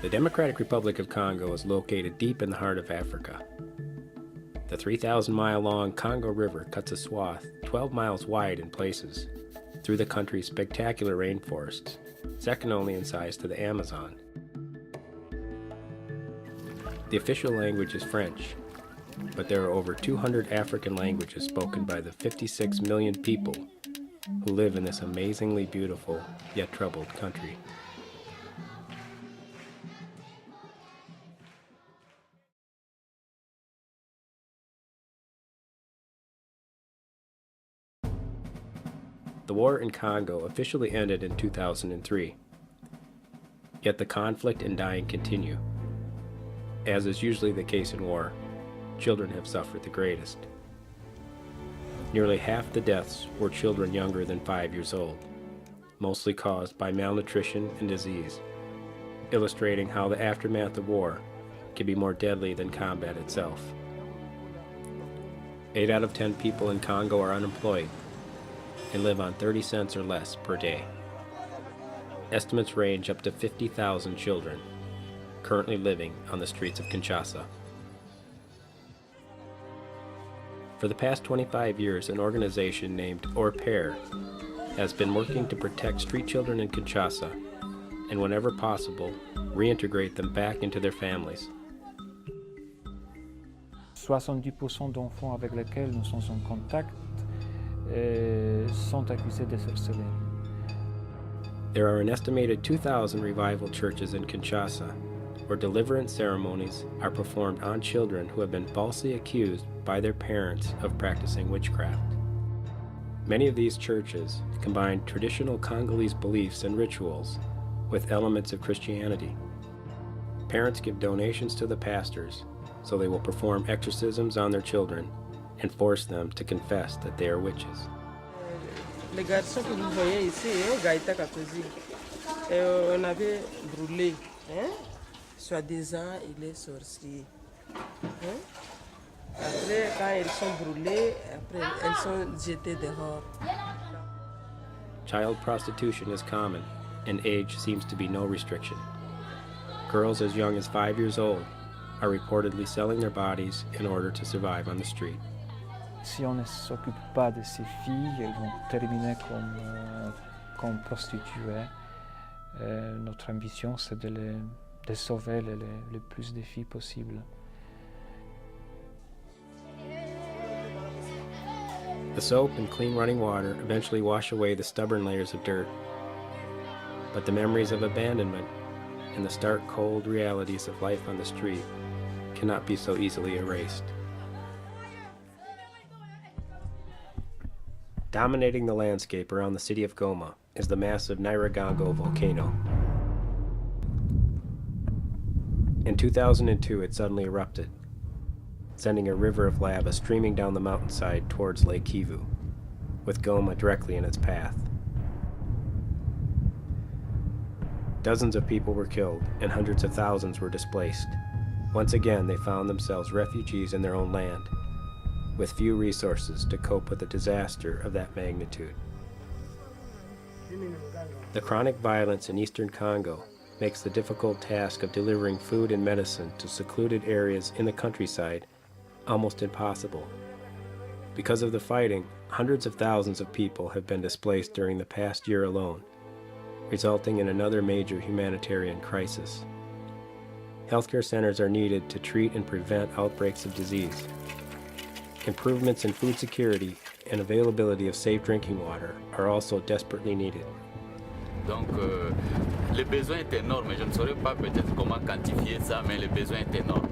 The Democratic Republic of Congo is located deep in the heart of Africa. The 3,000-mile-long Congo River cuts a swath 12 miles wide in places through the country's spectacular rainforests, second only in size to the Amazon. The official language is French, but there are over 200 African languages spoken by the 56 million people who live in this amazingly beautiful yet troubled country. The war in Congo officially ended in 2003, yet the conflict and dying continue. As is usually the case in war, children have suffered the greatest. Nearly half the deaths were children younger than 5 years old, mostly caused by malnutrition and disease, illustrating how the aftermath of war can be more deadly than combat itself. 8 out of 10 people in Congo are unemployed and live on 30 cents or less per day. Estimates range up to 50,000 children currently living on the streets of Kinshasa. For the past 25 years, an organization named ORPER has been working to protect street children in Kinshasa and, whenever possible, reintegrate them back into their families. 70% d'enfants avec lesquels nous sommes en contact sont accusés de sorcellerie. There are an estimated 2,000 revival churches in Kinshasa where deliverance ceremonies are performed on children who have been falsely accused by their parents of practicing witchcraft. Many of these churches combine traditional Congolese beliefs and rituals with elements of Christianity. Parents give donations to the pastors so they will perform exorcisms on their children and force them to confess that they are witches. Les garçons que vous voyez ici, Gaïta Kakozi, on avait brûlé, soi-disant il est sorcier. Après, quand ils sont brûlés, après, elles sont jetées dehors. Child prostitution is common, and age seems to be no restriction. Girls as young as 5 years old are reportedly selling their bodies in order to survive on the street. Si on ne s'occupe pas de ces filles, elles vont terminer comme prostituées. Notre ambition, c'est de sauver le plus de filles possible. The soap and clean running water eventually wash away the stubborn layers of dirt. But the memories of abandonment and the stark cold realities of life on the street cannot be so easily erased. Dominating the landscape around the city of Goma is the massive Nyiragongo volcano. In 2002, it suddenly erupted, sending a river of lava streaming down the mountainside towards Lake Kivu, with Goma directly in its path. Dozens of people were killed and hundreds of thousands were displaced. Once again, they found themselves refugees in their own land, with few resources to cope with a disaster of that magnitude. The chronic violence in eastern Congo makes the difficult task of delivering food and medicine to secluded areas in the countryside almost impossible. Because of the fighting, hundreds of thousands of people have been displaced during the past year alone, resulting in another major humanitarian crisis. Healthcare centers are needed to treat and prevent outbreaks of disease. Improvements in food security and availability of safe drinking water are also desperately needed. Donc, le besoin est énorme. Je ne saurais pas peut-être comment quantifier ça, mais le besoin est énorme.